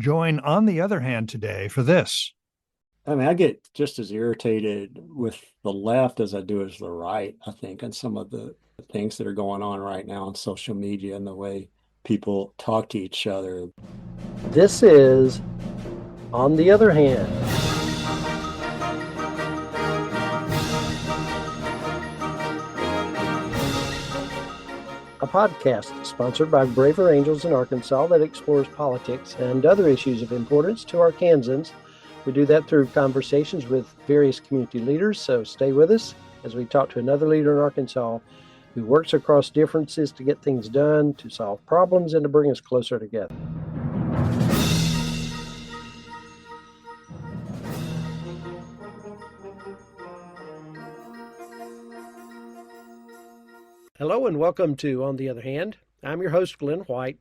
Join On the Other Hand today for this. I mean, I get just as irritated with the left as I do as the right, I think, and some of the things that are going on right now on social media and the way people talk to each other. This is On the Other Hand. A podcast sponsored by Braver Angels in Arkansas that explores politics and other issues of importance to Arkansans. We do that through conversations with various community leaders, so stay with us as we talk to another leader in Arkansas who works across differences to get things done, to solve problems, and to bring us closer together. Hello and welcome to On the Other Hand. I'm your host, Glen White.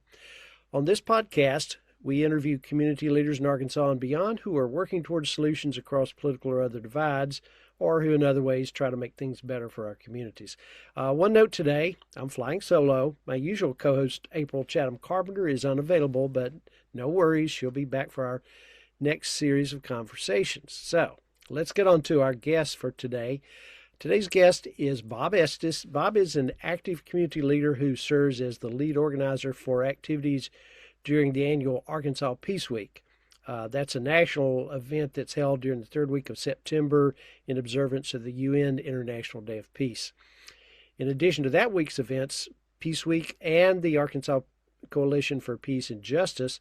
On this podcast, we interview community leaders in Arkansas and beyond who are working towards solutions across political or other divides, or who in other ways try to make things better for our communities. One note today, I'm flying solo. My usual co-host, April Chatham Carpenter, is unavailable, but no worries, she'll be back for our next series of conversations. So let's get on to our guest for today. Today's guest is Bob Estes. Bob is an active community leader who serves as the lead organizer for activities during the annual Arkansas Peace Week. That's a national event that's held during the third week of September in observance of the UN International Day of Peace. In addition to that week's events, Peace Week and the Arkansas Coalition for Peace and Justice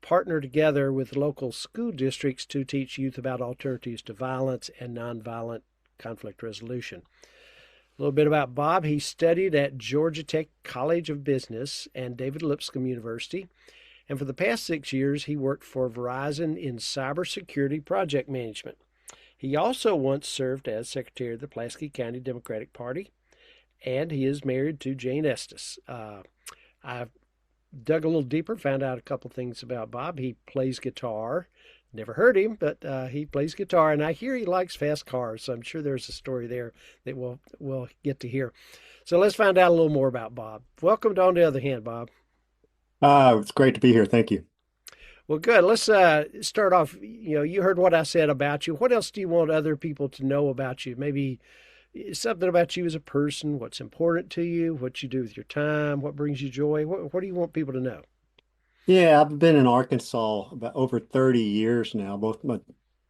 partner together with local school districts to teach youth about alternatives to violence and nonviolent conflict resolution. A little bit about Bob. He studied at Georgia Tech College of Business and David Lipscomb University. And for the past 6 years, he worked for Verizon in cybersecurity project management. He also once served as secretary of the Pulaski County Democratic Party, and he is married to Jane Estes. I dug a little deeper, found out a couple things about Bob. He plays guitar. Never heard him, but he plays guitar, and I hear he likes fast cars, so I'm sure there's a story there that we'll get to hear. So let's find out a little more about Bob. Welcome to On the Other Hand, Bob. It's great to be here. Thank you. Well, good. Let's start off. You heard what I said about you. What else do you want other people to know about you? Maybe something about you as a person, what's important to you, what you do with your time, what brings you joy. What do you want people to know? Yeah, I've been in Arkansas about over 30 years now. Both my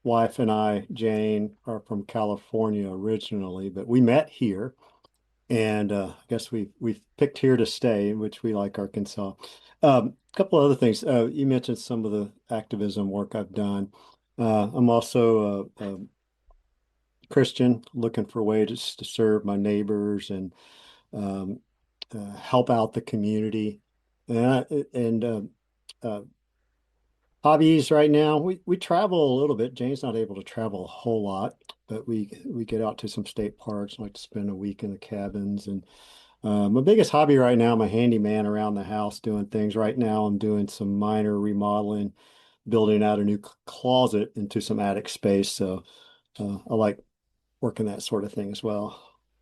wife and I, Jane, are from California originally, but we met here, and I guess we've picked here to stay, which we like Arkansas. A couple other things. You mentioned some of the activism work I've done. I'm also a Christian, looking for ways to serve my neighbors and um, help out the community. And uh, hobbies right now, we travel a little bit. Jane's not able to travel a whole lot, but we get out to some state parks, like to spend a week in the cabins. And my biggest hobby right now, I'm a handyman around the house doing things. Right now, I'm doing some minor remodeling, building out a new closet into some attic space. So I like working that sort of thing as well.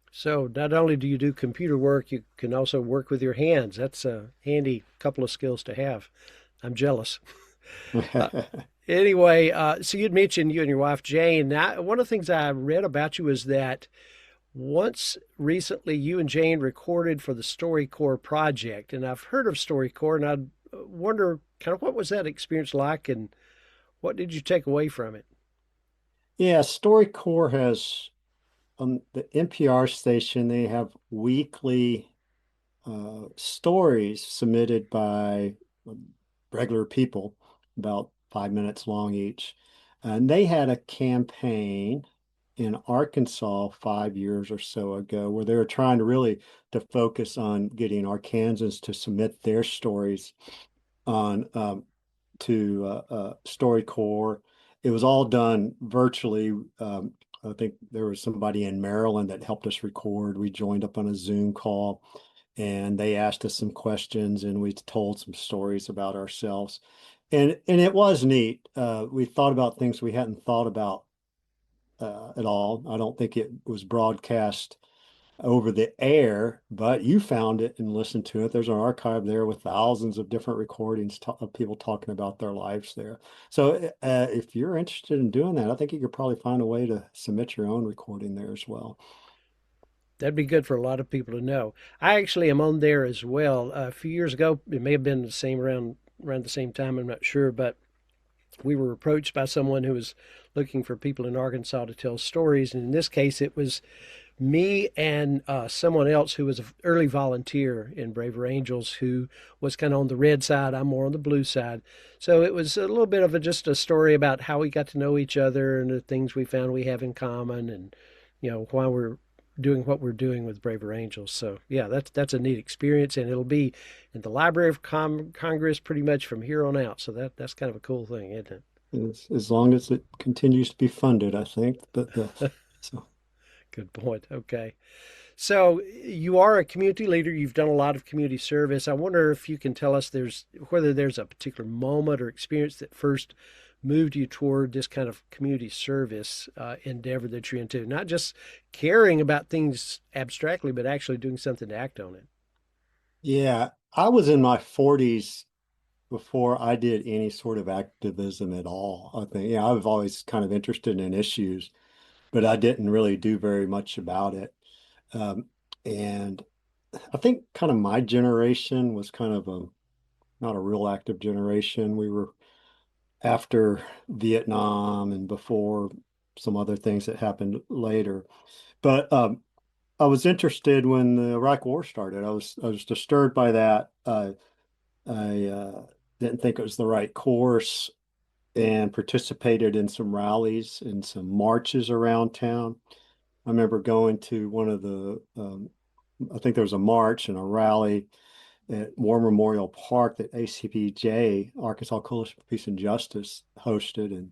So not only do you do computer work, you can also work with your hands. That's a handy couple of skills to have. I'm jealous. Uh, anyway, so you'd mentioned you and your wife, Jane. Now, one of the things I read about you is that once recently you and Jane recorded for the StoryCorps project. And I've heard of StoryCorps, and I wonder kind of what was that experience like and what did you take away from it? Yeah, StoryCorps has on the NPR station, they have weekly stories submitted by regular people, about 5 minutes long each. And they had a campaign in Arkansas 5 years or so ago where they were trying to really to focus on getting Arkansans to submit their stories on to StoryCorps. It was all done virtually. I think there was somebody in Maryland that helped us record. We joined up on a Zoom call and they asked us some questions and we told some stories about ourselves. And it was neat. We thought about things we hadn't thought about at all. I don't think it was broadcast over the air, but you found it and listened to it. There's an archive there with thousands of different recordings of people talking about their lives there. So if you're interested in doing that, I think you could probably find a way to submit your own recording there as well. That'd be good for a lot of people to know. I actually am on there as well. A few years ago, it may have been the same around the same time. I'm not sure, but we were approached by someone who was looking for people in Arkansas to tell stories, and in this case, it was me and someone else who was an early volunteer in Braver Angels who was kind of on the red side. I'm more on the blue side. So it was a little bit of just a story about how we got to know each other and the things we found we have in common and, why we're doing what we're doing with Braver Angels. So yeah, that's a neat experience, and it'll be in the Library of Congress pretty much from here on out. So that's kind of a cool thing, isn't it? As long as it continues to be funded, I think. But so Good point. Okay. So you are a community leader. You've done a lot of community service. I wonder if you can tell us whether there's a particular moment or experience that first moved you toward this kind of community service endeavor that you're into, not just caring about things abstractly, but actually doing something to act on it. yeah, I was in my 40s before I did any sort of activism at all. I think, I was always kind of interested in issues, but I didn't really do very much about it. And I think kind of my generation was kind of not a real active generation. We were after Vietnam and before some other things that happened later. But I was interested when the Iraq War started. I was disturbed by that. I didn't think it was the right course and participated in some rallies and some marches around town. I remember going to one of I think there was a march and a rally at War Memorial Park that ACPJ, Arkansas Coalition for Peace and Justice, hosted. And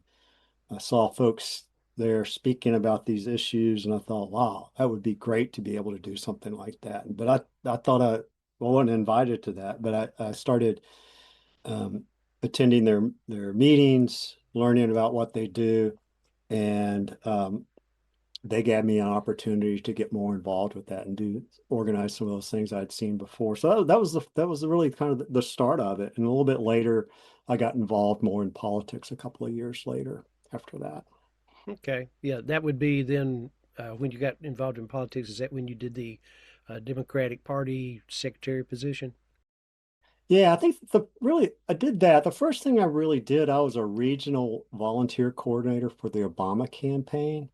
I saw folks there speaking about these issues, and I thought, wow, that would be great to be able to do something like that. But I thought I wasn't invited to that, but I started um, attending their meetings, learning about what they do, and they gave me an opportunity to get more involved with that and organize some of those things I'd seen before. So that was really kind of the start of it. And a little bit later, I got involved more in politics a couple of years later after that. Okay. Yeah, that would be then when you got involved in politics. Is that when you did the Democratic Party secretary position? Yeah, I think I did that. The first thing I really did, I was a regional volunteer coordinator for the Obama campaign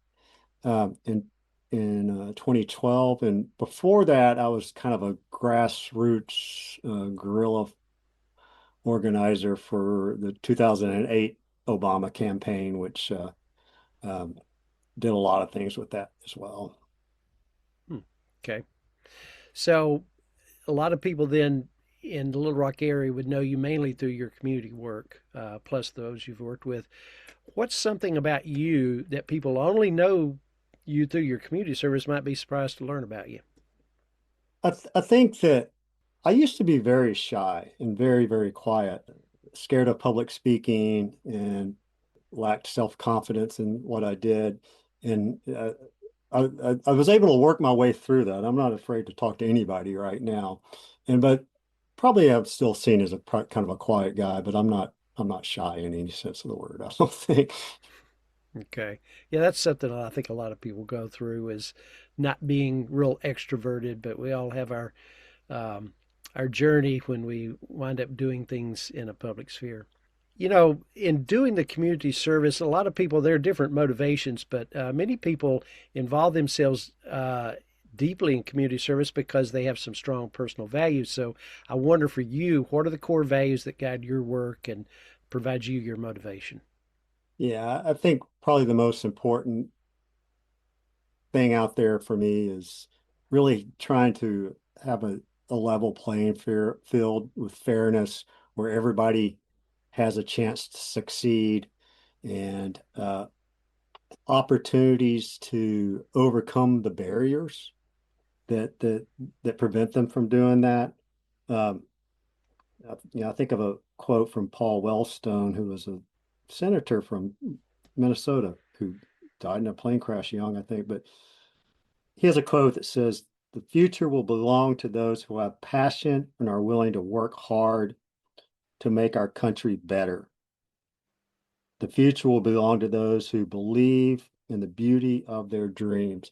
in 2012, and before that, I was kind of a grassroots guerrilla organizer for the 2008 Obama campaign, which um, did a lot of things with that as well. Hmm. Okay. So a lot of people then in the Little Rock area would know you mainly through your community work, plus those you've worked with. What's something about you that people only know you through your community service might be surprised to learn about you? I think that I used to be very shy and very, very quiet, scared of public speaking and lacked self-confidence in what I did. And I was able to work my way through that. I'm not afraid to talk to anybody right now. But probably I'm still seen as kind of a quiet guy, but I'm not shy in any sense of the word, I don't think. Okay. Yeah, that's something I think a lot of people go through is not being real extroverted, but we all have um, our journey when we wind up doing things in a public sphere. In doing the community service, a lot of people, there are different motivations, but many people involve themselves deeply in community service because they have some strong personal values. So I wonder for you, what are the core values that guide your work and provide you your motivation? Yeah, I think probably the most important thing out there for me is really trying to have a level playing field with fairness where everybody has a chance to succeed and opportunities to overcome the barriers that prevent them from doing that. Um, I think of a quote from Paul Wellstone, who was a senator from Minnesota who died in a plane crash young, I think. But he has a quote that says, The future will belong to those who have passion and are willing to work hard to make our country better. The future will belong to those who believe in the beauty of their dreams.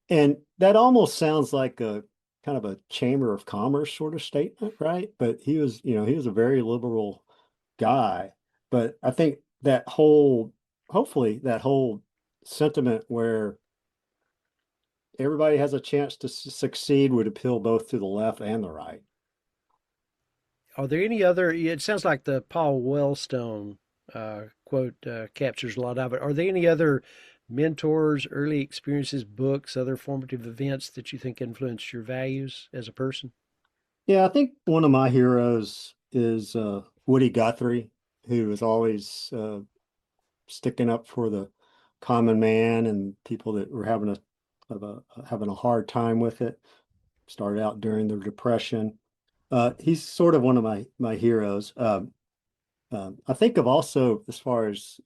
And that almost sounds like a kind of a Chamber of Commerce sort of statement, right? But he was a very liberal guy. But I think hopefully, that whole sentiment where everybody has a chance to succeed would appeal both to the left and the right. Are there any other? It sounds like the Paul Wellstone quote captures a lot of it. Are there any other mentors, early experiences, books, other formative events that you think influenced your values as a person? Yeah, I think one of my heroes is Woody Guthrie, who is always sticking up for the common man and people that were having a hard time with it. Started out during the Depression. He's sort of one of my heroes. I think of also, as far as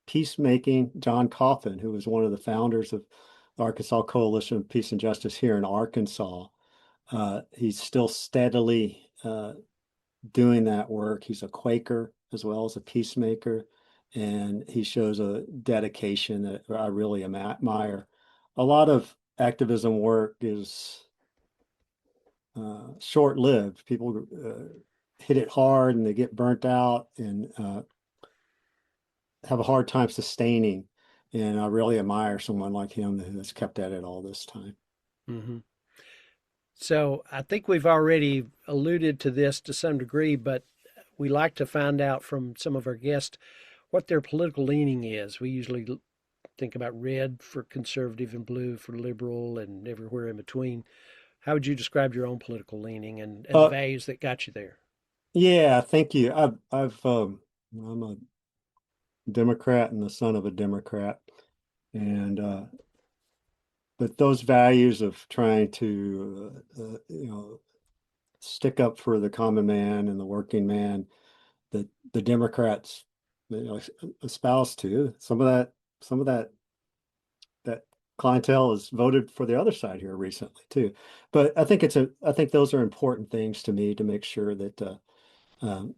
peacemaking, John Coffin, who was one of the founders of the Arkansas Coalition of Peace and Justice here in Arkansas. He's still steadily doing that work. He's a Quaker as well as a peacemaker, and he shows a dedication that I really admire. A lot of activism work is short-lived. People hit it hard and they get burnt out and have a hard time sustaining. And I really admire someone like him that has kept at it all this time. Hmm. So I think we've already alluded to this to some degree, but we like to find out from some of our guests what their political leaning is. We usually think about red for conservative and blue for liberal and everywhere in between. How would you describe your own political leaning and the Uh, values that got you there? yeah, thank you. I'm a Democrat and the son of a Democrat, and but those values of trying to stick up for the common man and the working man that the Democrats espouse to, some of that clientele has voted for the other side here recently too. But I think those are important things to me to make sure that um,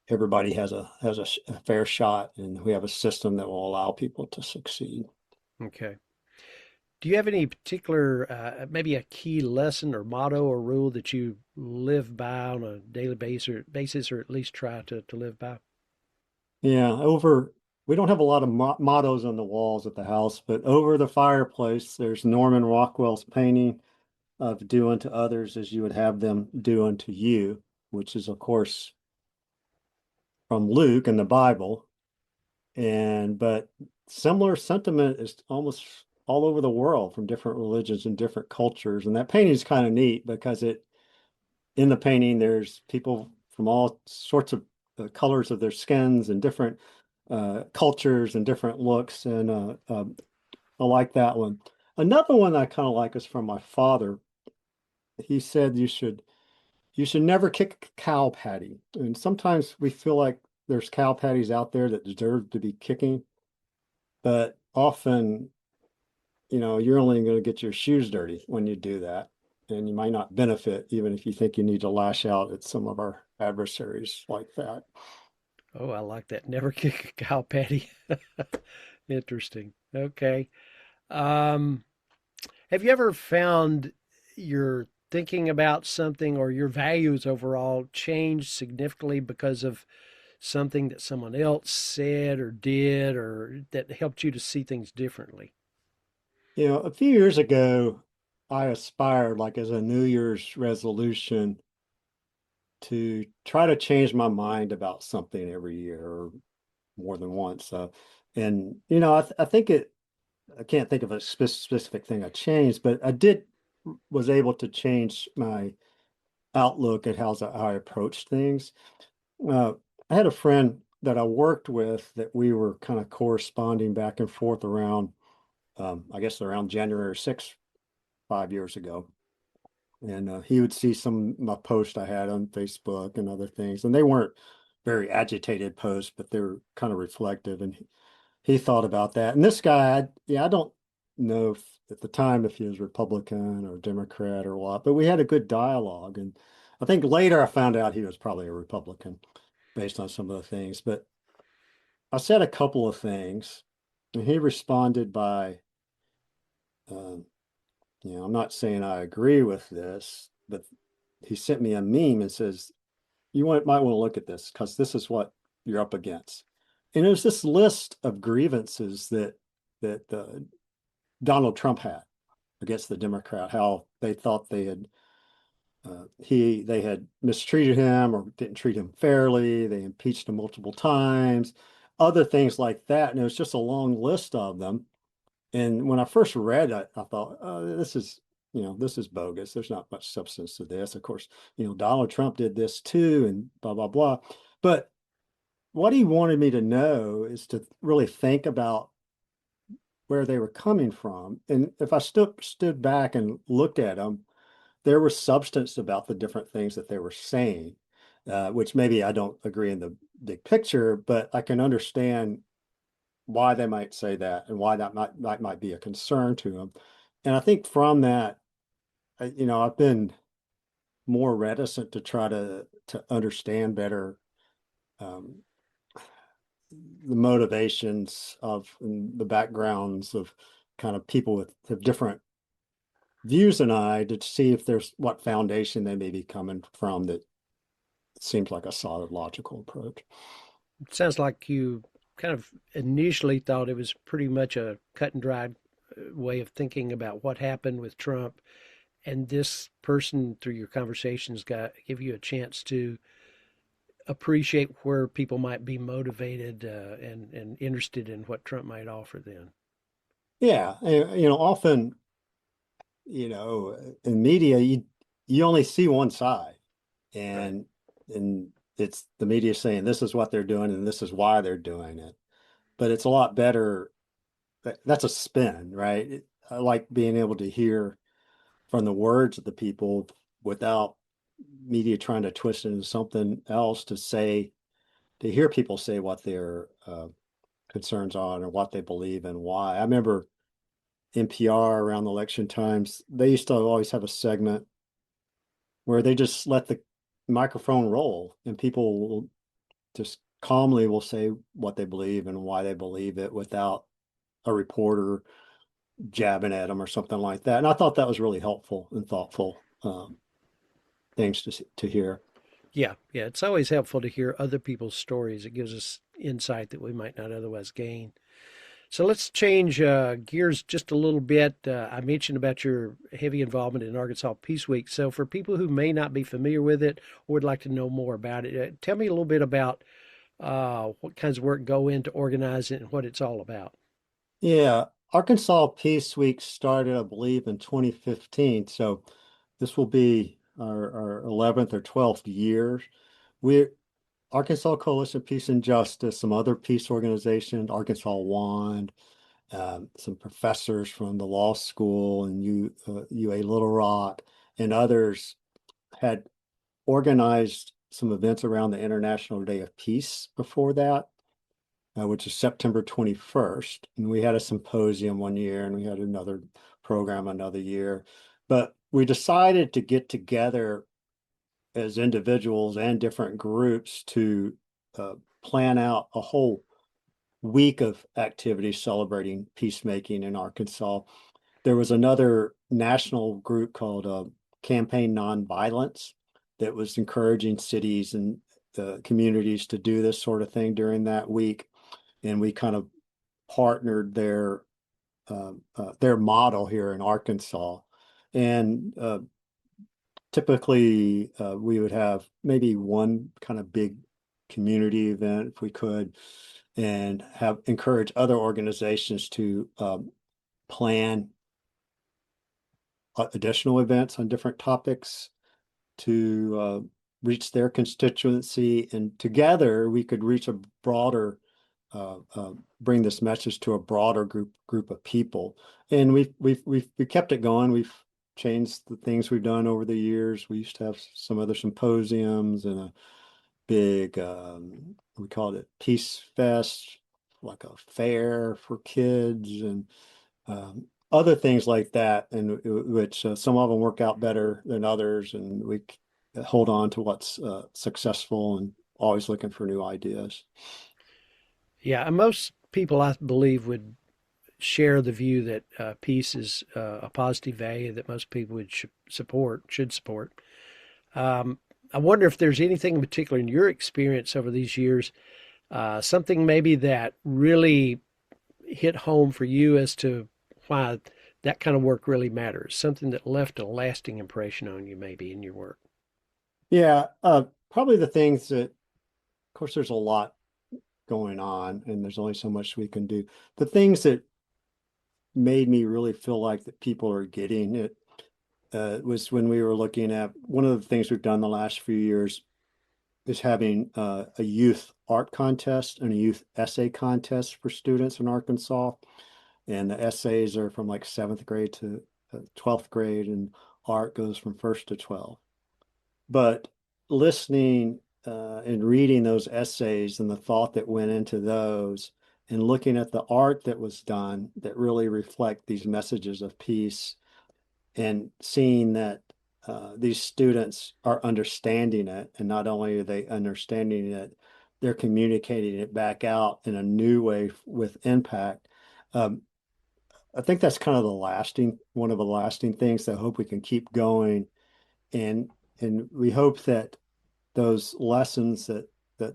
everybody has a fair shot, and we have a system that will allow people to succeed. Okay. Do you have any particular, maybe a key lesson or motto or rule that you live by on a daily basis or at least try to live by? Yeah, we don't have a lot of mottos on the walls at the house, but over the fireplace, there's Norman Rockwell's painting of do unto others as you would have them do unto you, which is, of course, from Luke in the Bible. But similar sentiment is almost all over the world from different religions and different cultures. And that painting is kind of neat because in the painting, there's people from all sorts of colors of their skins and different cultures and different looks. And I like that one. Another one I kind of like is from my father. He said you should never kick a cow patty. And sometimes we feel like there's cow patties out there that deserve to be kicking, but often, you're only going to get your shoes dirty when you do that. And you might not benefit even if you think you need to lash out at some of our adversaries like that. Oh, I like that. Never kick a cow patty. Interesting. Okay. Um, have you ever found your thinking about something or your values overall change significantly because of something that someone else said or did or that helped you to see things differently? A few years ago, I aspired, like as a New Year's resolution, to try to change my mind about something every year or more than once. And I think I can't think of a specific thing I changed, but was able to change my outlook at how I approach things. Uh, I had a friend that I worked with that we were kind of corresponding back and forth around, I guess around January 6th, 5 years ago. And he would see some of my posts I had on Facebook and other things, and they weren't very agitated posts, but they were kind of reflective. And he thought about that. And this guy, I don't know at the time if he was Republican or Democrat or what, but we had a good dialogue. And I think later I found out he was probably a Republican based on some of the things. But I said a couple of things, and he responded by, um, I'm not saying I agree with this, but he sent me a meme and says, might want to look at this because this is what you're up against. And it was this list of grievances that Donald Trump had against the Democrat, how they thought they had mistreated him or didn't treat him fairly. They impeached him multiple times, other things like that. And it was just a long list of them. And when I first read it, I thought, oh, this is bogus. There's not much substance to this. Of course, Donald Trump did this too, and blah, blah, blah. But what he wanted me to know is to really think about where they were coming from. And if I stood back and looked at them, there was substance about the different things that they were saying, which maybe I don't agree in the big picture, but I can understand why they might say that and why that might be a concern to them. And I think from that, I've been more reticent to try to understand better um, the motivations of and the backgrounds of kind of people with have different views than I, to see if there's what foundation they may be coming from that seems like a solid logical approach. It sounds like you kind of initially thought it was pretty much a cut and dried way of thinking about what happened with Trump, and this person through your conversations got give you a chance to appreciate where people might be motivated and interested in what Trump might offer then. Yeah, often, in media, you only see one side, Right. and it's the media saying this is what they're doing and this is why they're doing it. But it's a lot better. That's a spin, right? I like being able to hear from the words of the people without media trying to twist it into something else to hear people say what their concerns are and what they believe and why. I remember NPR around the election times, they used to always have a segment where they just let the microphone roll and people will just calmly will say what they believe and why they believe it without a reporter jabbing at them or something like that. And I thought that was really helpful and thoughtful things to hear. Yeah, yeah. It's always helpful to hear other people's stories. It gives us insight that we might not otherwise gain. So let's change gears just a little bit. I mentioned about your heavy involvement in Arkansas Peace Week. So for people who may not be familiar with it or would like to know more about it, tell me a little bit about what kinds of work go into organizing it and what it's all about. Yeah, Arkansas Peace Week started, I believe, in 2015. So this will be our 11th or 12th year. We Arkansas Coalition Peace and Justice, some other peace organizations, Arkansas One, some professors from the law school and UA Little Rock, and others had organized some events around the International Day of Peace before that, which is September 21st. And we had a symposium one year and we had another program another year. But we decided to get together as individuals and different groups to plan out a whole week of activities celebrating peacemaking in Arkansas. There was another national group called Campaign Nonviolence that was encouraging cities and communities to do this sort of thing during that week. And we kind of partnered their model here in Arkansas. And typically, we would have maybe one kind of big community event if we could, and have encourage other organizations to plan additional events on different topics to reach their constituency, and together we could reach a broader, bring this message to a broader group of people. And we kept it going. We've changed the things we've done over the years. We used to have some other symposiums and a big, we called it Peace Fest, like a fair for kids, and other things like that, and which some of them work out better than others, and we hold on to what's successful and always looking for new ideas. Yeah, and most people, I believe, would share the view that peace is a positive value that most people would should support. Um, I wonder if there's anything in particular in your experience over these years, something maybe that really hit home for you as to why that kind of work really matters, something that left a lasting impression on you maybe in your work. Yeah, probably the things that, of course, there's a lot going on, and there's only so much we can do. The things that made me really feel like that people are getting it was when we were looking at one of the things we've done the last few years is having a youth art contest and a youth essay contest for students in Arkansas. And the essays are from like seventh grade to 12th grade, and art goes from first to 12. But listening and reading those essays and the thought that went into those, and looking at the art that was done that really reflect these messages of peace, and seeing that these students are understanding it, and not only are they understanding it, they're communicating it back out in a new way with impact. Um, I think that's kind of one of the lasting things that I hope we can keep going, and we hope that those lessons that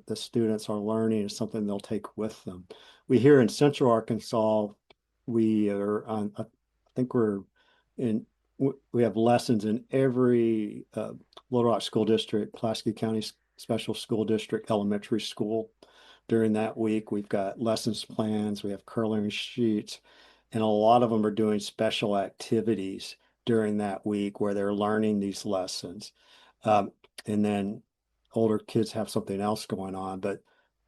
the students are learning is something they'll take with them. We here in Central Arkansas, we are on, I think we're in, we have lessons in every Little Rock School District, Pulaski County Special School District elementary school. During that week, we've got lessons plans, we have curling sheets, and a lot of them are doing special activities during that week where they're learning these lessons. Um, and then older kids have something else going on. But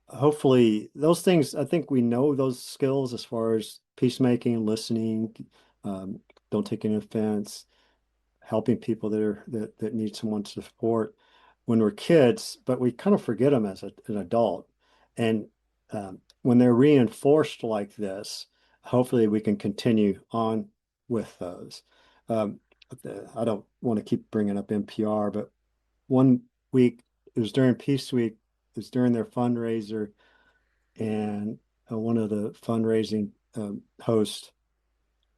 hopefully, those things, I think we know those skills as far as peacemaking, listening, um, don't take any offense, helping people that need someone to support when we're kids, but we kind of forget them as an adult. And when they're reinforced like this, hopefully we can continue on with those. Um, I don't want to keep bringing up NPR, but one week, it was during Peace Week, it was during their fundraiser, and one of the fundraising hosts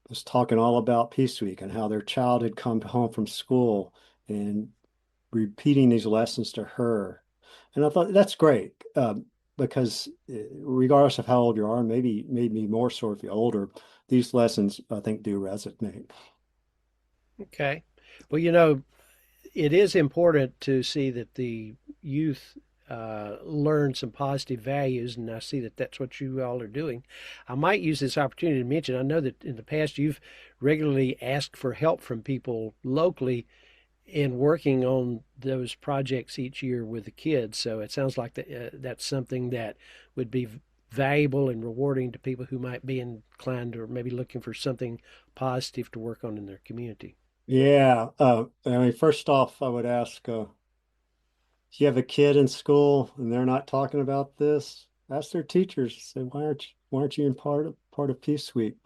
was talking all about Peace Week and how their child had come home from school and repeating these lessons to her. And I thought that's great because regardless of how old you are, maybe more so if you're older, these lessons I think do resonate. Okay. Well, it is important to see that the youth learn some positive values, and I see that that's what you all are doing. I might use this opportunity to mention I know that in the past you've regularly asked for help from people locally in working on those projects each year with the kids. So it sounds like that's something that would be valuable and rewarding to people who might be inclined or maybe looking for something positive to work on in their community. Yeah. I mean, first off, I would ask, if you have a kid in school and they're not talking about this, ask their teachers. Say, why aren't you in part of Peace Week?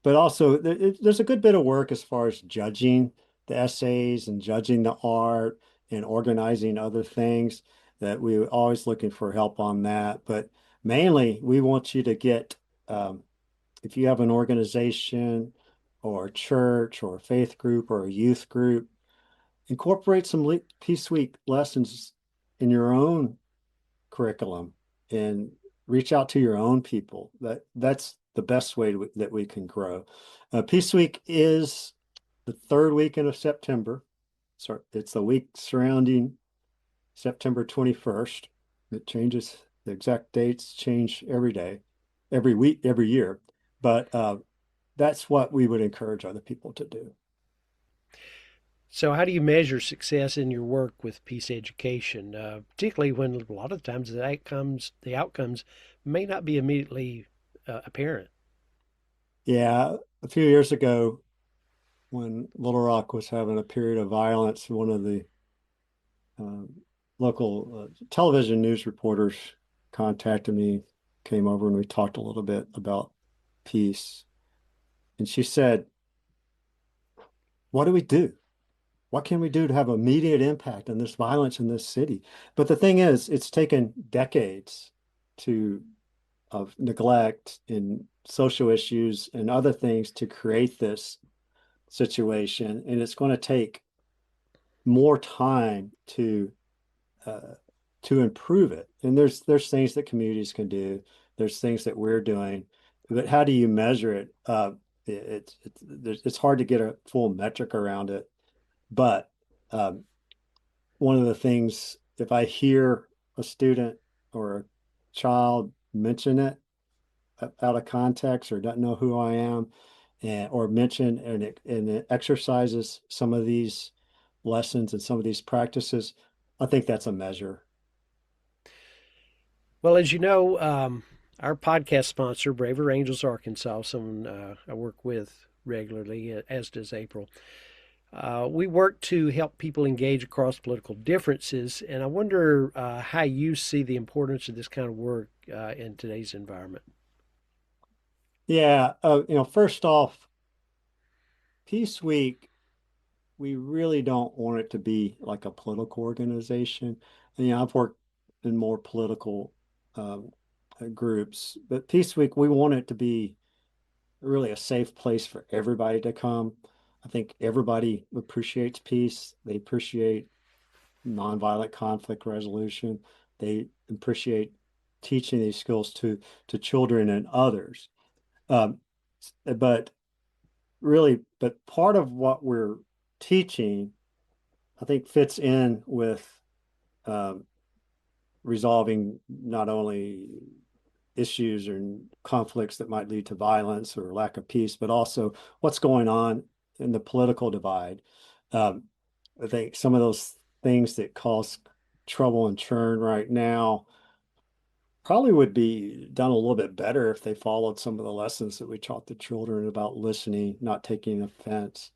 But also, there's a good bit of work as far as judging the essays and judging the art and organizing other things that we're always looking for help on that. But mainly, we want you to get, if you have an organization or a church or a faith group or a youth group, incorporate some Peace Week lessons in your own curriculum and reach out to your own people. That's the best way that we can grow. Peace Week is the third weekend of September. So it's the week surrounding September 21st. It changes, the exact dates change every day, every week, every year. But that's what we would encourage other people to do. So, how do you measure success in your work with peace education, particularly when a lot of times the outcomes may not be immediately apparent? Yeah, a few years ago, when Little Rock was having a period of violence, one of the uh, local television news reporters contacted me, came over, and we talked a little bit about peace. And she said, what do we do? What can we do to have immediate impact on this violence in this city? But the thing is, it's taken decades to of neglect in social issues and other things to create this situation, and it's going to take more time uh, to improve it. And there's things that communities can do. There's things that we're doing, but how do you measure it? It's hard to get a full metric around it. But um, one of the things, if I hear a student or a child mention it out of context or doesn't know who I am, or mention and it exercises some of these lessons and some of these practices, I think that's a measure. Well, as you know, our podcast sponsor, Braver Angels Arkansas, someone I work with regularly, as does April. We work to help people engage across political differences, and I wonder how you see the importance of this kind of work in today's environment. Yeah, first off, Peace Week, we really don't want it to be like a political organization. And, I've worked in more political um, groups, but Peace Week, we want it to be really a safe place for everybody to come. I think everybody appreciates peace. They appreciate nonviolent conflict resolution. They appreciate teaching these skills to children and others. Um, but but part of what we're teaching, I think, fits in with um, resolving not only issues or conflicts that might lead to violence or lack of peace, but also what's going on in the political divide. Um, I think some of those things that cause trouble and churn right now probably would be done a little bit better if they followed some of the lessons that we taught the children about listening, not taking offense,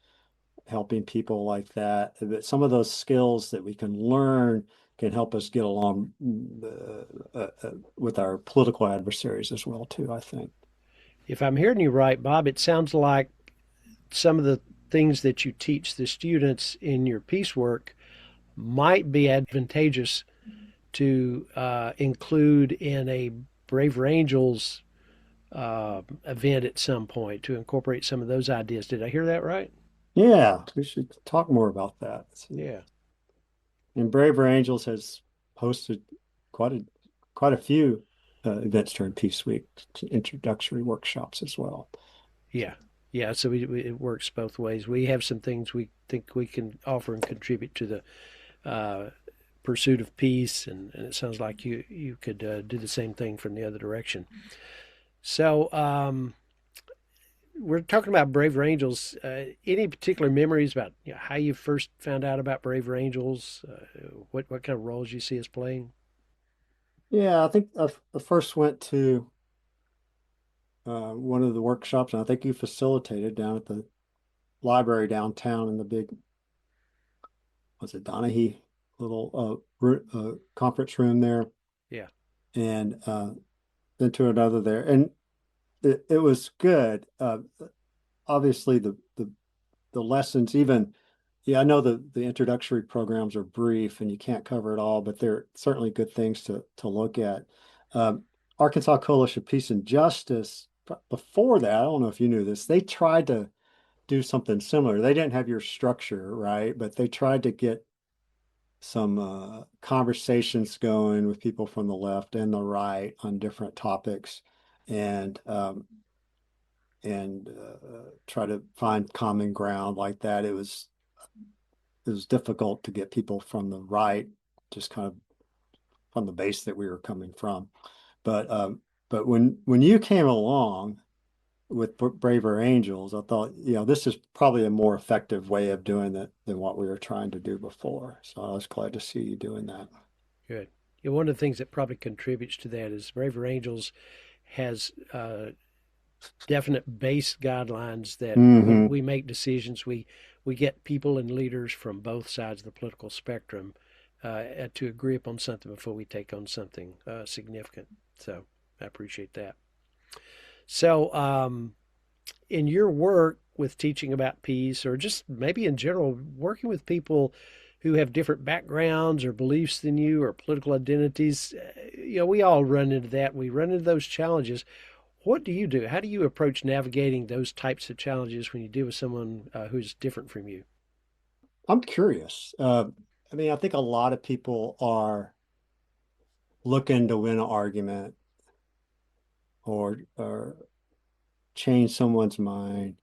helping people like that. But some of those skills that we can learn can help us get along with our political adversaries as well, too, I think. If I'm hearing you right, Bob, it sounds like some of the things that you teach the students in your peace work might be advantageous to include in a Braver Angels event at some point to incorporate some of those ideas. Did I hear that right? Yeah, we should talk more about that. Yeah. And Braver Angels has hosted quite a quite a few events during Peace Week, introductory workshops as well. Yeah. Yeah. So it works both ways. We have some things we think we can offer and contribute to the pursuit of peace, and it sounds like you could do the same thing from the other direction. So we're talking about Braver Angels. Any particular memories about how you first found out about Braver Angels? What kind of roles you see us playing? Yeah, I think I first went to one of the workshops, and I think you facilitated down at the library downtown in the big, was it Donahue little conference room there, Yeah. and then to another there, and it was good. Obviously, the lessons, even, yeah, I know the introductory programs are brief and you can't cover it all, but they're certainly good things to look at. Um, Arkansas Coalition of Peace and Justice, before that, I don't know if you knew this, they tried to do something similar. They didn't have your structure, right? But they tried to get some conversations going with people from the left and the right on different topics, and try to find common ground like that. It was difficult to get people from the right, just kind of from the base that we were coming from. But when you came along with Braver Angels, I thought, this is probably a more effective way of doing it than what we were trying to do before. So I was glad to see you doing that. Good. Yeah, one of the things that probably contributes to that is Braver Angels has definite base guidelines that when Mm-hmm. we make decisions, we get people and leaders from both sides of the political spectrum to agree upon something before we take on something significant. So I appreciate that. So in your work, with teaching about peace, or just maybe in general, working with people who have different backgrounds or beliefs than you or political identities? We all run into that. We run into those challenges. What do you do? How do you approach navigating those types of challenges when you deal with someone who's different from you? I'm curious. I think a lot of people are looking to win an argument or change someone's mind.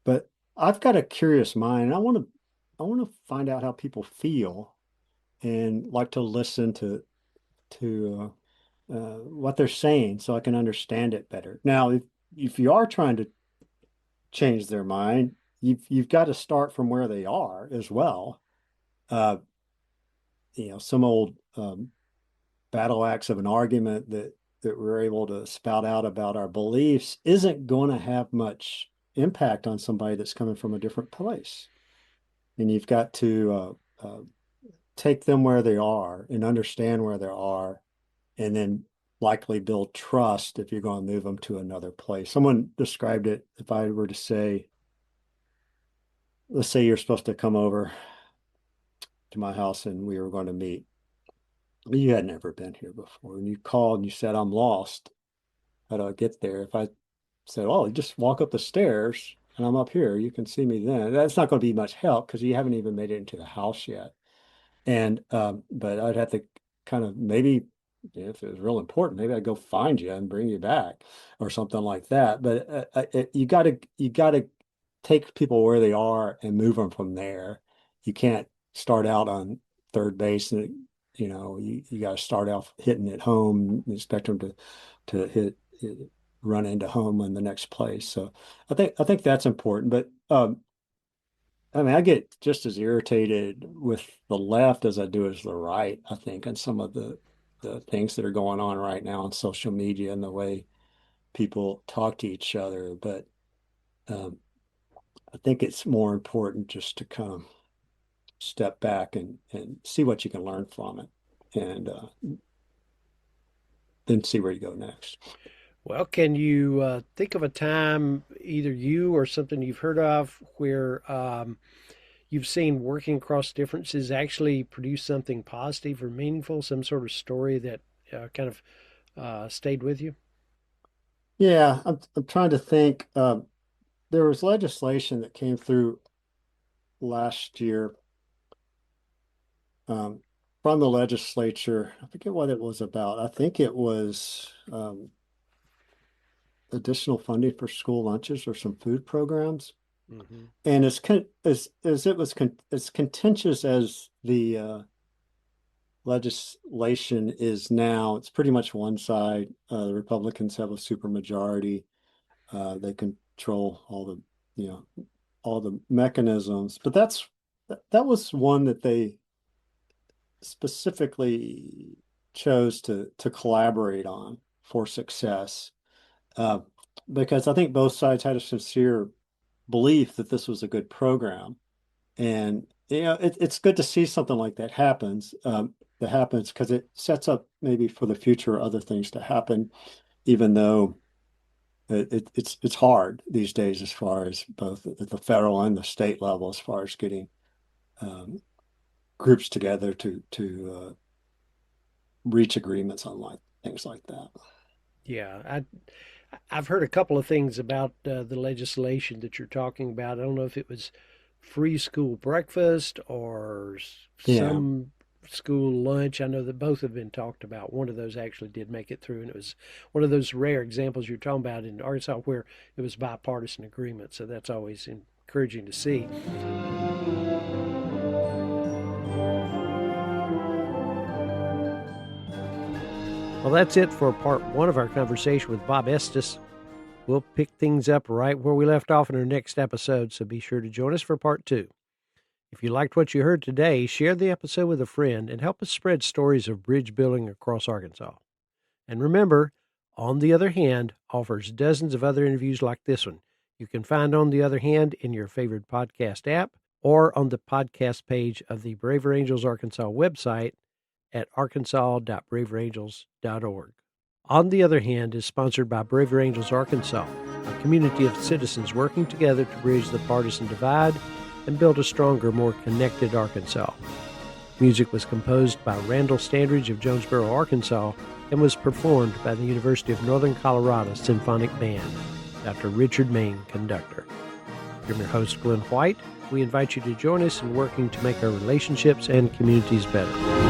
But I've got a curious mind, and I want to find out how people feel and like to listen to what they're saying so I can understand it better. Now, if you are trying to change their mind, you've got to start from where they are as well. Uh, some old battle axe of an argument that we're able to spout out about our beliefs isn't going to have much impact on somebody that's coming from a different place. And you've got to take them where they are and understand where they are, and then likely build trust if you're going to move them to another place. Someone described it, if I were to say, let's say you're supposed to come over to my house and we were going to meet. You had never been here before, and you called and you said, I'm lost. How do I get there? If I said, oh, you just walk up the stairs and I'm up here, you can see me then. That's not going to be much help because you haven't even made it into the house yet. And but I'd have to kind of maybe, if it was real important, maybe I'd go find you and bring you back or something like that. But you got to take people where they are and move them from there. You can't start out on third base and you got to start off hitting it home and expect them to run into home in the next place. So I think that's important. But I get just as irritated with the left as I do as the right, I think, and some of the things that are going on right now on social media and the way people talk to each other. But I think it's more important just to kind of step back and see what you can learn from it, and then see where you go next. Well, can you think of a time, either you or something you've heard of, where you've seen working across differences actually produce something positive or meaningful, some sort of story that kind of stayed with you? Yeah, I'm trying to think. There was legislation that came through last year from the legislature. I forget what it was about. I think it was additional funding for school lunches or some food programs. Hmm. And as contentious as the legislation is now, it's pretty much one side. The Republicans have a supermajority. They control all the mechanisms. But that was one that they specifically chose to collaborate on for success, uh, because I think both sides had a sincere belief that this was a good program. And it's good to see something like that happens because it sets up maybe for the future other things to happen, even though it's hard these days as far as both at the federal and the state level as far as getting groups together to reach agreements on things like that. Yeah, I've heard a couple of things about the legislation that you're talking about. I don't know if it was free school breakfast or Yeah. some school lunch. I know that both have been talked about. One of those actually did make it through, and it was one of those rare examples you're talking about in Arkansas where it was bipartisan agreement. So that's always encouraging to see. Well, that's it for part one of our conversation with Bob Estes. We'll pick things up right where we left off in our next episode, so be sure to join us for part two. If you liked what you heard today, share the episode with a friend and help us spread stories of bridge building across Arkansas. And remember, On the Other Hand offers dozens of other interviews like this one. You can find On the Other Hand in your favorite podcast app or on the podcast page of the Braver Angels Arkansas website at arkansas.braverangels.org. On the Other Hand is sponsored by Braver Angels Arkansas, a community of citizens working together to bridge the partisan divide and build a stronger, more connected Arkansas. Music was composed by Randall Standridge of Jonesboro, Arkansas, and was performed by the University of Northern Colorado Symphonic Band, Dr. Richard Main, conductor. I'm your host, Glen White. We invite you to join us in working to make our relationships and communities better.